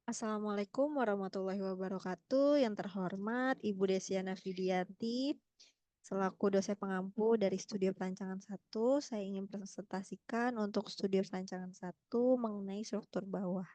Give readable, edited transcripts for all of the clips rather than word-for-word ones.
Assalamualaikum warahmatullahi wabarakatuh. Yang terhormat Ibu Desiana Fidianti, selaku dosen pengampu dari Studio Perancangan 1, saya ingin presentasikan untuk Studio Perancangan 1 mengenai struktur bawah.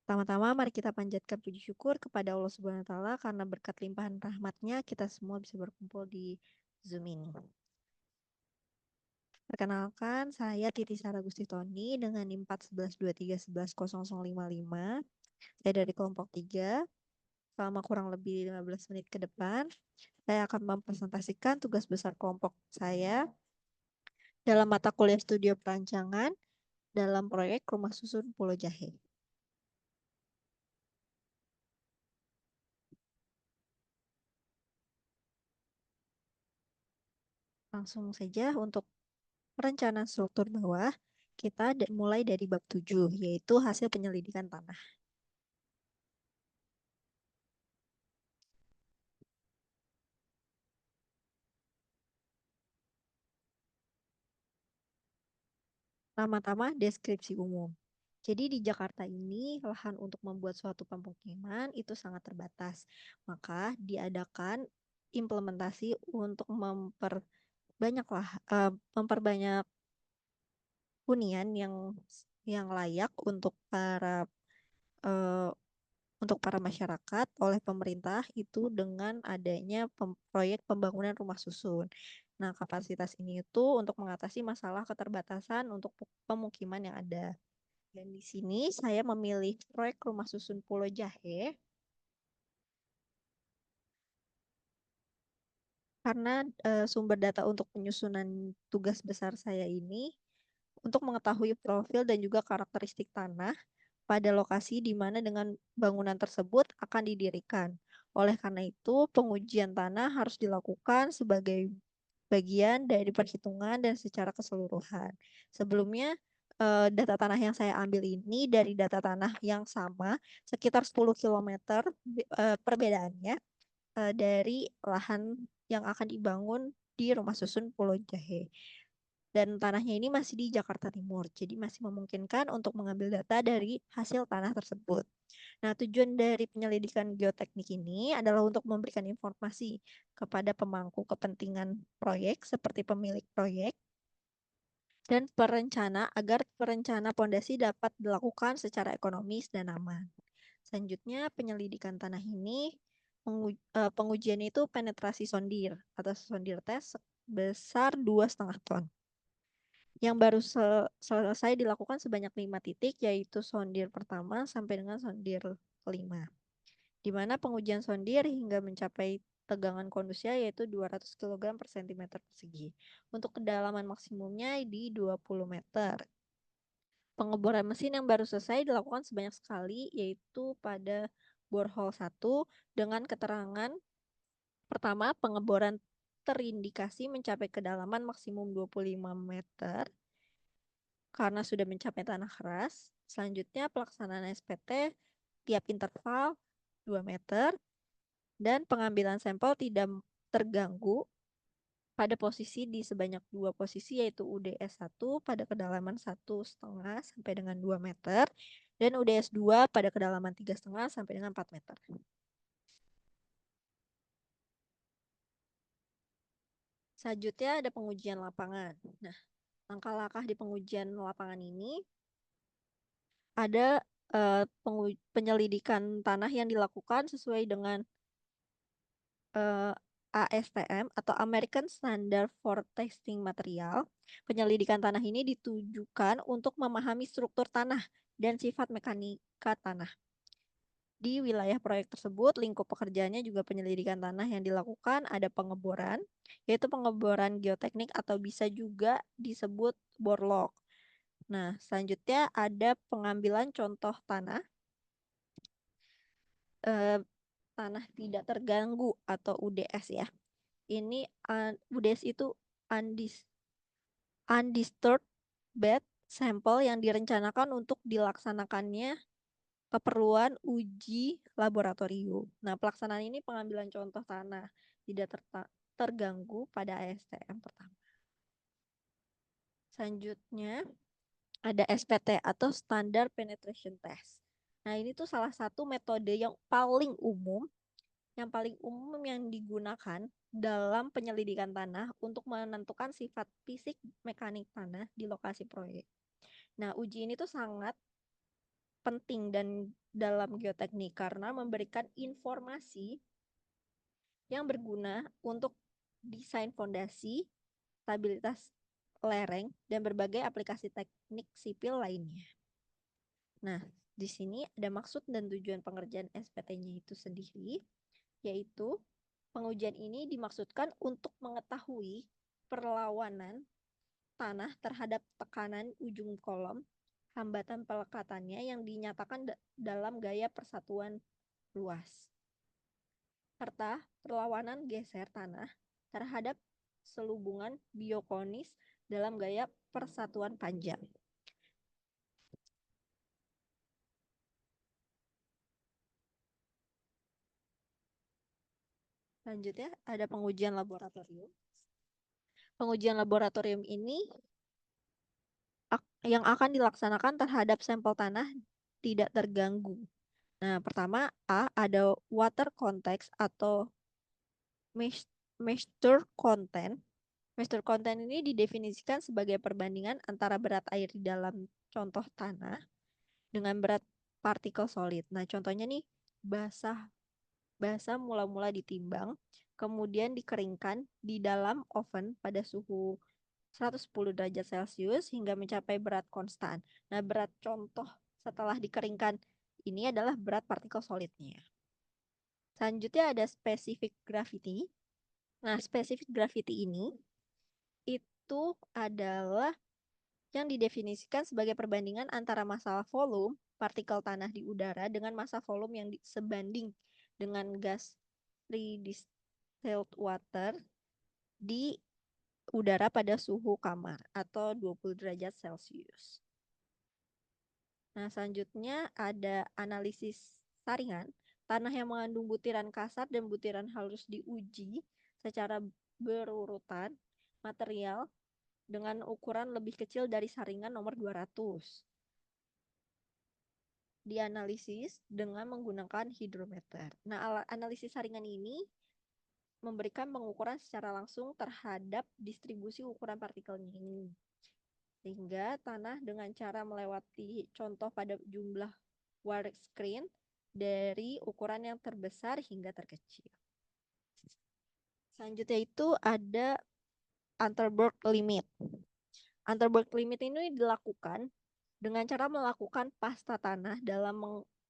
Pertama-tama, mari kita panjatkan puji syukur kepada Allah Subhanahu wa Ta'ala karena berkat limpahan rahmatnya kita semua bisa berkumpul di Zoom ini. Perkenalkan, saya Titi Sara Gustitoni dengan NIM 41123110055. Saya dari kelompok 3. Selama kurang lebih 15 menit ke depan, saya akan mempresentasikan tugas besar kelompok saya dalam mata kuliah studio perancangan dalam proyek Rumah Susun Pulau Jahe. Langsung saja untuk perencanaan struktur bawah, kita mulai dari bab 7, yaitu hasil penyelidikan tanah. Pertama-tama, deskripsi umum. Jadi di Jakarta ini, lahan untuk membuat suatu pemukiman itu sangat terbatas. Maka diadakan implementasi untuk memperbanyak hunian yang layak eh, untuk para masyarakat oleh pemerintah itu dengan adanya proyek pembangunan rumah susun. Nah, kapasitas ini itu untuk mengatasi masalah keterbatasan untuk pemukiman yang ada. Dan di sini saya memilih proyek rumah susun Pulau Jahe karena sumber data untuk penyusunan tugas besar saya ini untuk mengetahui profil dan juga karakteristik tanah pada lokasi di mana dengan bangunan tersebut akan didirikan. Oleh karena itu, pengujian tanah harus dilakukan sebagai bagian dari perhitungan dan secara keseluruhan. Sebelumnya, data tanah yang saya ambil ini dari data tanah yang sama, sekitar 10 kilometer perbedaannya dari lahan yang akan dibangun di Rumah Susun Pulau Jahe. Dan tanahnya ini masih di Jakarta Timur, jadi masih memungkinkan untuk mengambil data dari hasil tanah tersebut. Nah, tujuan dari penyelidikan geoteknik ini adalah untuk memberikan informasi kepada pemangku kepentingan proyek seperti pemilik proyek dan perencana agar perencana pondasi dapat dilakukan secara ekonomis dan aman. Selanjutnya, penyelidikan tanah ini pengujian itu penetrasi sondir atau sondir tes sebesar 2,5 ton yang baru selesai dilakukan sebanyak 5 titik, yaitu sondir pertama sampai dengan sondir kelima, di mana pengujian sondir hingga mencapai tegangan kondusnya yaitu 200 kg per cm persegi. Untuk kedalaman maksimumnya di 20 meter. Pengeboran mesin yang baru selesai dilakukan sebanyak sekali, yaitu pada borehole 1 dengan keterangan pertama, pengeboran terindikasi mencapai kedalaman maksimum 25 meter karena sudah mencapai tanah keras. Selanjutnya, pelaksanaan SPT tiap interval 2 meter dan pengambilan sampel tidak terganggu pada posisi di sebanyak 2 posisi, yaitu UDS 1 pada kedalaman 1,5 sampai dengan 2 meter dan UDS 2 pada kedalaman 3,5 sampai dengan 4 meter. Selanjutnya ada pengujian lapangan. Nah, langkah-langkah di pengujian lapangan ini ada penyelidikan tanah yang dilakukan sesuai dengan eh, ASTM atau American Standard for Testing Material. Penyelidikan tanah ini ditujukan untuk memahami struktur tanah dan sifat mekanika tanah. Di wilayah proyek tersebut, lingkup pekerjaannya juga penyelidikan tanah yang dilakukan, ada pengeboran, yaitu pengeboran geoteknik atau bisa juga disebut borlog. Nah, selanjutnya ada pengambilan contoh tanah, eh, tanah tidak terganggu atau UDS ya. Ini UDS itu undisturbed bed sampel yang direncanakan untuk dilaksanakannya keperluan uji laboratorium. Nah, pelaksanaan ini pengambilan contoh tanah tidak terganggu pada ASTM pertama. Selanjutnya ada SPT atau Standard Penetration Test. Nah, ini tuh salah satu metode yang paling umum yang digunakan dalam penyelidikan tanah untuk menentukan sifat fisik mekanik tanah di lokasi proyek. Nah, uji ini tuh sangat penting dan dalam geoteknik karena memberikan informasi yang berguna untuk desain fondasi, stabilitas lereng, dan berbagai aplikasi teknik sipil lainnya. Nah, di sini ada maksud dan tujuan pengerjaan SPT-nya itu sendiri, yaitu pengujian ini dimaksudkan untuk mengetahui perlawanan tanah terhadap tekanan ujung kolom, hambatan pelekatannya yang dinyatakan dalam gaya persatuan luas, serta perlawanan geser tanah terhadap selubungan biokonis dalam gaya persatuan panjang. Selanjutnya ada pengujian laboratorium. Pengujian laboratorium ini yang akan dilaksanakan terhadap sampel tanah tidak terganggu. Nah, pertama ada water context atau moisture content. Moisture content ini didefinisikan sebagai perbandingan antara berat air di dalam contoh tanah dengan berat partikel solid. Nah, contohnya nih basah basah mula-mula ditimbang, kemudian dikeringkan di dalam oven pada suhu 110 derajat Celcius hingga mencapai berat konstan. Nah, berat contoh setelah dikeringkan ini adalah berat partikel solidnya. Selanjutnya ada specific gravity. Nah, specific gravity ini itu adalah yang didefinisikan sebagai perbandingan antara massa volume partikel tanah di udara dengan massa volume yang sebanding dengan gas pre-distilled water di udara pada suhu kamar atau 20 derajat Celcius. Nah, selanjutnya ada analisis saringan. Tanah yang mengandung butiran kasar dan butiran halus diuji secara berurutan material dengan ukuran lebih kecil dari saringan nomor 200. Dianalisis dengan menggunakan hidrometer. Nah, alat analisis saringan ini memberikan pengukuran secara langsung terhadap distribusi ukuran partikelnya ini. Sehingga tanah dengan cara melewati contoh pada jumlah work screen dari ukuran yang terbesar hingga terkecil. Selanjutnya itu ada Unterberg limit. Unterberg limit ini dilakukan dengan cara melakukan pasta tanah dalam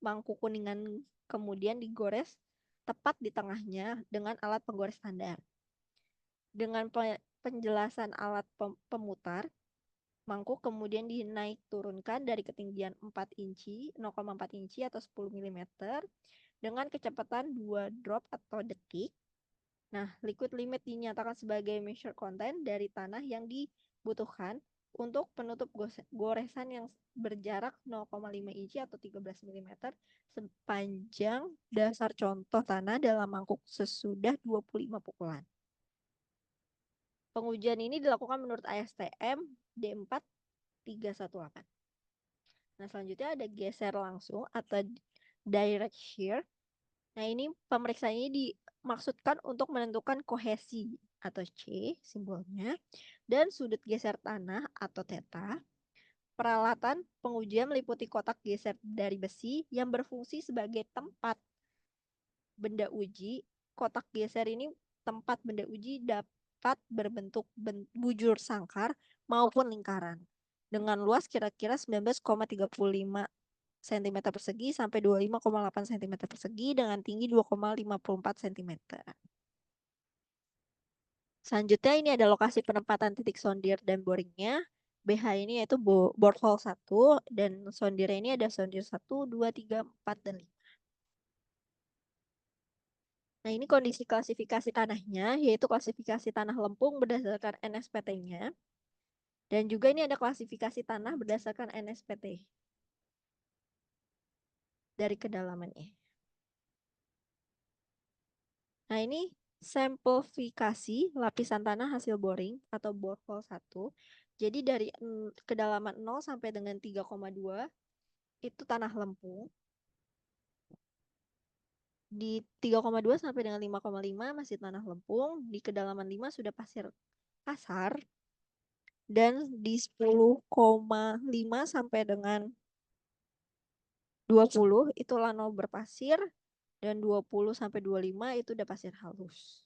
mangkuk kuningan kemudian digores tepat di tengahnya dengan alat penggores standar. Dengan penjelasan alat pemutar, mangkuk kemudian dinaik turunkan dari ketinggian 4 inci, 0,4 inci atau 10 mm dengan kecepatan 2 drop atau detik. Nah, liquid limit dinyatakan sebagai measure content dari tanah yang dibutuhkan untuk penutup goresan yang berjarak 0,5 inci atau 13 mm sepanjang dasar contoh tanah dalam mangkuk sesudah 25 pukulan. Pengujian ini dilakukan menurut ASTM D4318. Nah, selanjutnya ada geser langsung atau direct shear. Nah, ini pemeriksaan ini dimaksudkan untuk menentukan kohesi atau C simbolnya dan sudut geser tanah atau theta. Peralatan pengujian meliputi kotak geser dari besi yang berfungsi sebagai tempat benda uji. Kotak geser ini tempat benda uji dapat berbentuk bujur sangkar maupun lingkaran dengan luas kira-kira 19,35 cm persegi sampai 25,8 cm persegi dengan tinggi 2,54 cm. Selanjutnya ini ada lokasi penempatan titik sondir dan boringnya. BH ini yaitu borehole 1 dan sondirnya ini ada sondir 1, 2, 3, 4, dan 5. Nah, ini kondisi klasifikasi tanahnya, yaitu klasifikasi tanah lempung berdasarkan NSPT-nya. Dan juga ini ada klasifikasi tanah berdasarkan NSPT dari kedalamannya. Nah, ini sampelifikasi lapisan tanah hasil boring atau borehole 1. Jadi dari kedalaman 0 sampai dengan 3,2 itu tanah lempung. Di 3,2 sampai dengan 5,5 masih tanah lempung, di kedalaman 5 sudah pasir kasar, dan di 10,5 sampai dengan 20 itu lano berpasir, dan 20 sampai 25 itu udah pasir halus.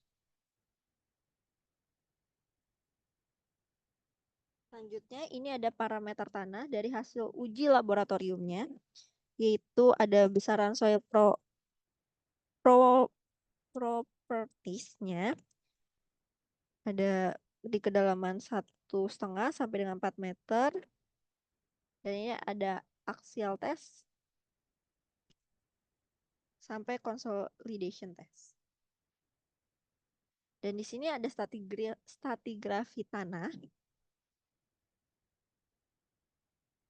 Selanjutnya ini ada parameter tanah dari hasil uji laboratoriumnya, yaitu ada besaran soil pro propertiesnya, ada di kedalaman 1,5 sampai dengan 4 meter, dan ini ada axial test sampai consolidation test. Dan di sini ada stratigrafi tanah.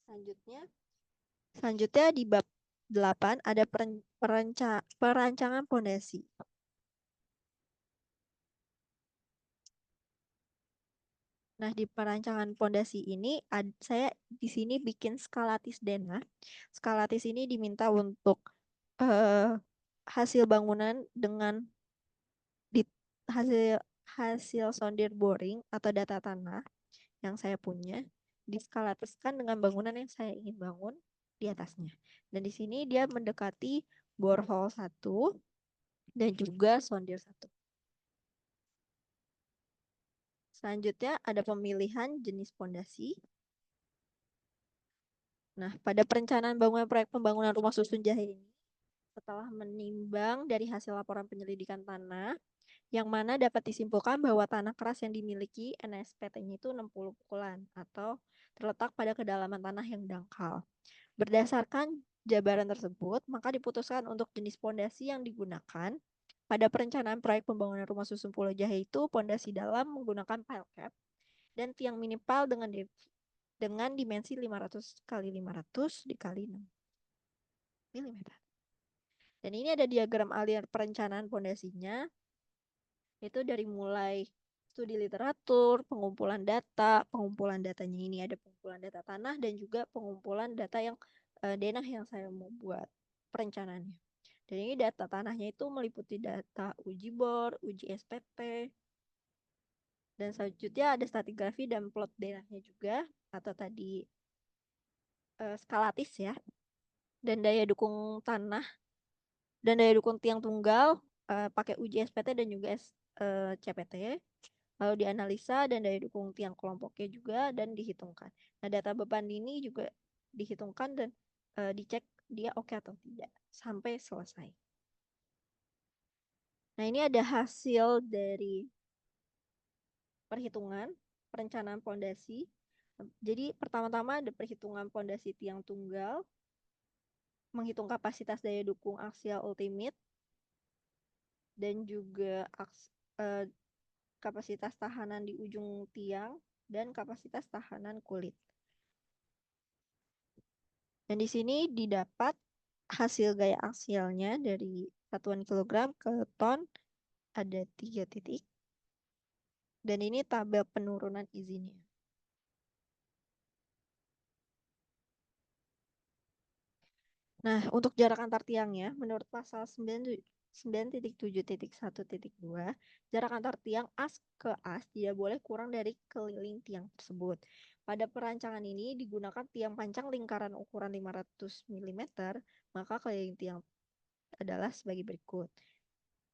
Selanjutnya, selanjutnya di bab 8 ada perancangan pondasi. Nah, di perancangan pondasi ini saya di sini bikin skalatis denah. Skalatis ini diminta untuk hasil bangunan dengan di hasil hasil sondir boring atau data tanah yang saya punya diskalatiskan dengan bangunan yang saya ingin bangun di atasnya. Dan di sini dia mendekati borehole 1 dan juga sondir 1. Selanjutnya ada pemilihan jenis pondasi. Nah, pada perencanaan bangunan proyek pembangunan rumah susun jahe ini, setelah menimbang dari hasil laporan penyelidikan tanah, yang mana dapat disimpulkan bahwa tanah keras yang dimiliki NSPT-nya itu 60 pukulan atau terletak pada kedalaman tanah yang dangkal. Berdasarkan jabaran tersebut, maka diputuskan untuk jenis pondasi yang digunakan pada perencanaan proyek pembangunan rumah susun Pulau Jahe itu pondasi dalam menggunakan pile cap dan tiang minimal dengan dimensi 500 kali 500 dikali 6 mm. Dan ini ada diagram aliran perencanaan pondasinya, itu dari mulai studi literatur, pengumpulan datanya ini ada pengumpulan data tanah dan juga pengumpulan data yang denah yang saya mau buat perencanaannya. Dan ini data tanahnya itu meliputi data uji bor, uji SPT, dan selanjutnya ada stratigrafi dan plot denahnya juga, atau tadi skalatis ya, dan daya dukung tanah, dan daya dukung tiang tunggal pakai uji SPT dan juga CPT. Lalu dianalisa dan daya dukung tiang kelompoknya juga dan dihitungkan. Nah, data beban ini juga dihitungkan dan dicek dia oke atau tidak sampai selesai. Nah, ini ada hasil dari perhitungan perencanaan pondasi. Jadi pertama-tama ada perhitungan pondasi tiang tunggal, menghitung kapasitas daya dukung aksial ultimate, dan juga kapasitas tahanan di ujung tiang, dan kapasitas tahanan kulit. Dan di sini didapat hasil gaya aksialnya dari satuan kilogram ke ton ada 3 titik. Dan ini tabel penurunan izinnya. Nah, untuk jarak antar tiangnya, menurut pasal 9.7.1.2, jarak antar tiang as ke as tidak boleh kurang dari keliling tiang tersebut. Pada perancangan ini digunakan tiang panjang lingkaran ukuran 500 mm, maka keliling tiang adalah sebagai berikut.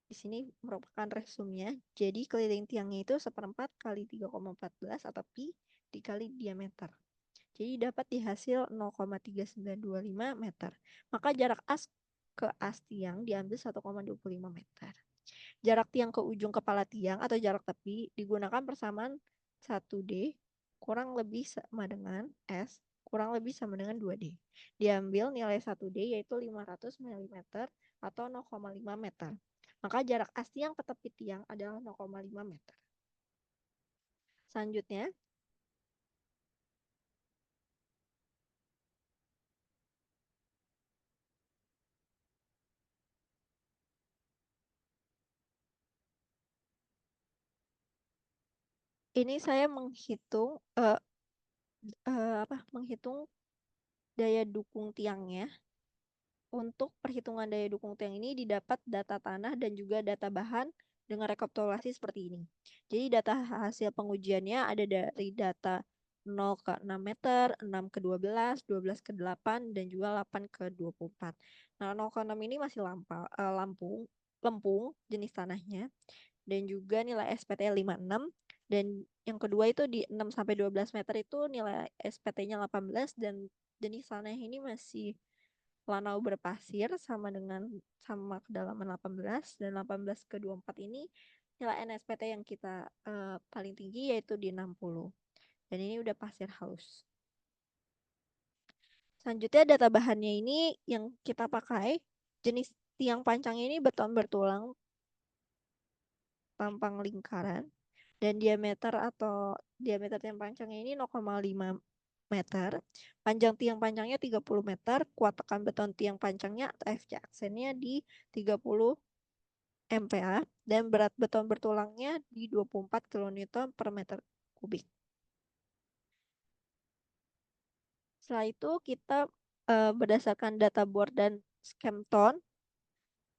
Di sini merupakan resumnya. Jadi keliling tiangnya itu 1/4 kali 3,14 atau pi dikali diameter. Jadi dapat di hasil 0,3925 meter. Maka jarak as ke as tiang diambil 1,25 meter. Jarak tiang ke ujung kepala tiang atau jarak tepi digunakan persamaan 1D kurang lebih sama dengan S kurang lebih sama dengan 2D. Diambil nilai 1D yaitu 500 mm atau 0,5 meter. Maka jarak as tiang ke tepi tiang adalah 0,5 meter. Selanjutnya, ini saya menghitung menghitung daya dukung tiangnya untuk perhitungan daya dukung tiang ini didapat data tanah dan juga data bahan dengan rekapitulasi seperti ini. Jadi data hasil pengujiannya ada dari data 0 ke 6 meter, 6 ke 12, 12 ke 8, dan juga 8 ke 24. Nah, 0 ke 6 ini masih lempung jenis tanahnya, dan juga nilai SPT 56. Dan yang kedua itu di 6 sampai 12 meter itu nilai SPT-nya 18, dan jenis tanah ini masih lanau berpasir sama kedalaman 18, dan 18 ke 24 ini nilai NSPT yang kita paling tinggi yaitu di 60. Dan ini udah pasir halus. Selanjutnya data bahannya ini yang kita pakai jenis tiang pancang ini beton bertulang tampang lingkaran, dan diameter tiang pancangnya ini 0,5 meter. Panjang tiang pancangnya 30 meter, kuat tekan beton tiang pancangnya atau FC aksennya di 30 MPa, dan berat beton bertulangnya di 24 kilonewton per meter kubik. Setelah itu kita berdasarkan data bor dan skemton,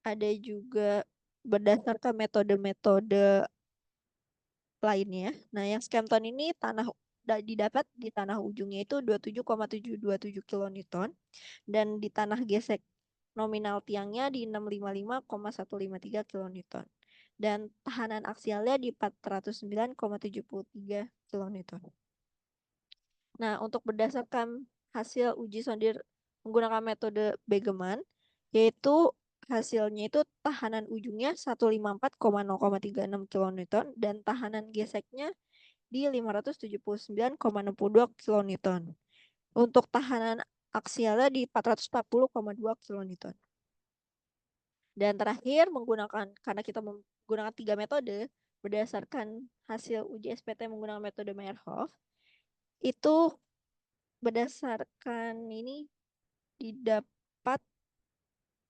ada juga berdasarkan metode-metode lainnya. Nah, yang skemton ini didapat di tanah ujungnya itu 27,727 kilonewton, dan di tanah gesek nominal tiangnya di 655,153 kilonewton, dan tahanan aksialnya di 409,73 kilonewton. Nah, untuk berdasarkan hasil uji sondir menggunakan metode Begeman, yaitu hasilnya itu tahanan ujungnya 154,036 kilonewton dan tahanan geseknya di 579,62 kilonewton. Untuk tahanan aksialnya di 440,2 kilonewton. Dan terakhir karena kita menggunakan 3 metode berdasarkan hasil uji SPT menggunakan metode Meyerhof, itu berdasarkan ini didapat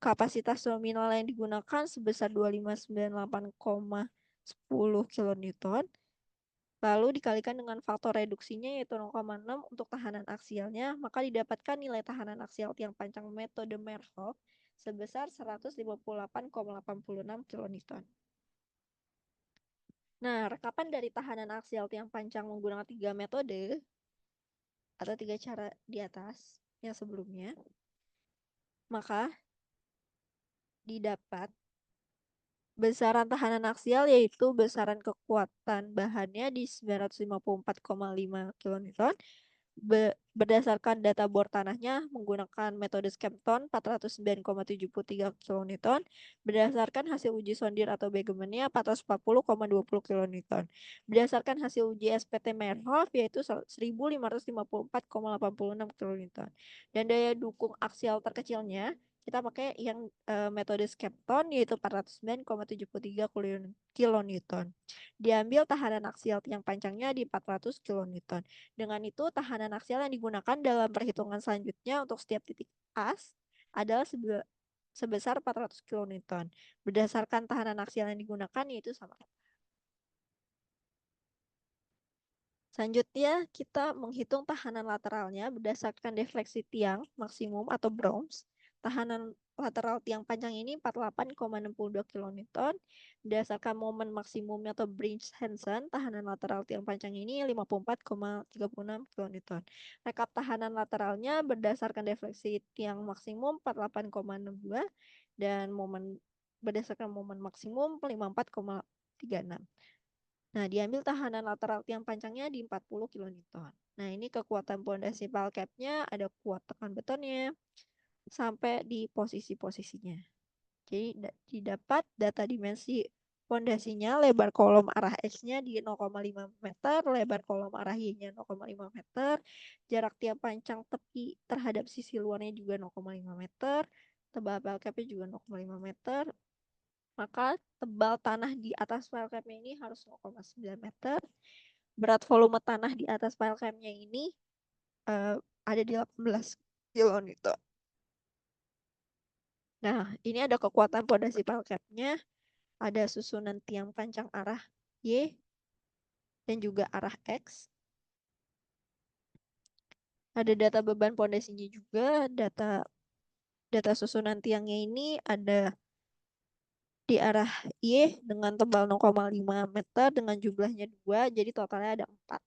kapasitas nominal yang digunakan sebesar 2598,10 kilonewton, lalu dikalikan dengan faktor reduksinya yaitu 0,6 untuk tahanan aksialnya, maka didapatkan nilai tahanan aksial tiang pancang metode Meyerhof sebesar 158,86 kilonewton. Nah, rekapan dari tahanan aksial tiang pancang menggunakan 3 metode atau 3 cara di atas yang sebelumnya, maka didapat besaran tahanan aksial yaitu besaran kekuatan bahannya di 954,5 kilonewton. Berdasarkan data bor tanahnya menggunakan metode Skempton 409,73 kilonewton. Berdasarkan hasil uji sondir atau Begemannya 440,20 kilonewton. Berdasarkan hasil uji SPT Meyerhof yaitu 1554,86 kilonewton. Dan daya dukung aksial terkecilnya kita pakai yang metode Skempton yaitu 409,73 kilonewton. Diambil tahanan aksial tiang pancangnya di 400 kilonewton. Dengan itu, tahanan aksial yang digunakan dalam perhitungan selanjutnya untuk setiap titik as adalah sebesar 400 kilonewton. Berdasarkan tahanan aksial yang digunakan yaitu sama. Selanjutnya, kita menghitung tahanan lateralnya berdasarkan defleksi tiang maksimum atau BROMS. Tahanan lateral tiang panjang ini 48,62 kilonewton. Berdasarkan momen maksimumnya atau Brinch-Hansen, tahanan lateral tiang panjang ini 54,36 kilonewton. Rekap tahanan lateralnya berdasarkan defleksi tiang maksimum 48,62 dan berdasarkan momen maksimum 54,36. Nah, diambil tahanan lateral tiang pancangnya di 40 kilonewton. Nah, ini kekuatan pondasi palkapnya ada kuat tekan betonnya sampai di posisi-posisinya. Jadi didapat data dimensi pondasinya, lebar kolom arah X-nya di 0,5 meter, lebar kolom arah Y-nya 0,5 meter, jarak tiang pancang tepi terhadap sisi luarnya juga 0,5 meter, tebal palkapnya juga 0,5 meter, maka tebal tanah di atas file cap-nya ini harus 0,9 meter. Berat volume tanah di atas file cap-nya ini ada di 18 kilonewton. Nah, ini ada kekuatan pondasi file cap-nya, ada susunan tiang pancang arah Y dan juga arah X. Ada data beban pondasinya juga, data Data susunan tiangnya ini ada di arah Y dengan tebal 0,5 meter dengan jumlahnya 2, jadi totalnya ada 4.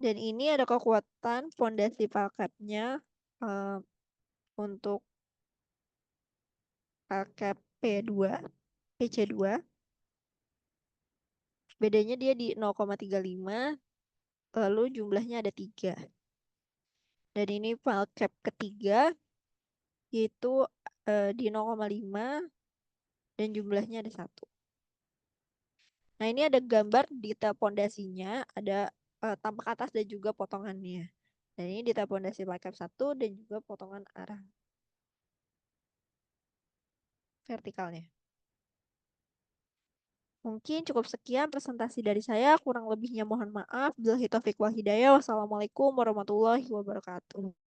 Dan ini ada kekuatan fondasi palkapnya eh, untuk palkap P2, PC2. Bedanya dia di 0,35, lalu jumlahnya ada 3. Dan ini palkap ketiga, yaitu di 0,5 dan jumlahnya ada 1. Nah, ini ada gambar detail pondasinya, ada tampak atas dan juga potongannya. Dan ini detail pondasi palkap 1 dan juga potongan arah vertikalnya. Mungkin cukup sekian presentasi dari saya. Kurang lebihnya mohon maaf. Billahi taufiq wal hidayah. Wassalamualaikum warahmatullahi wabarakatuh.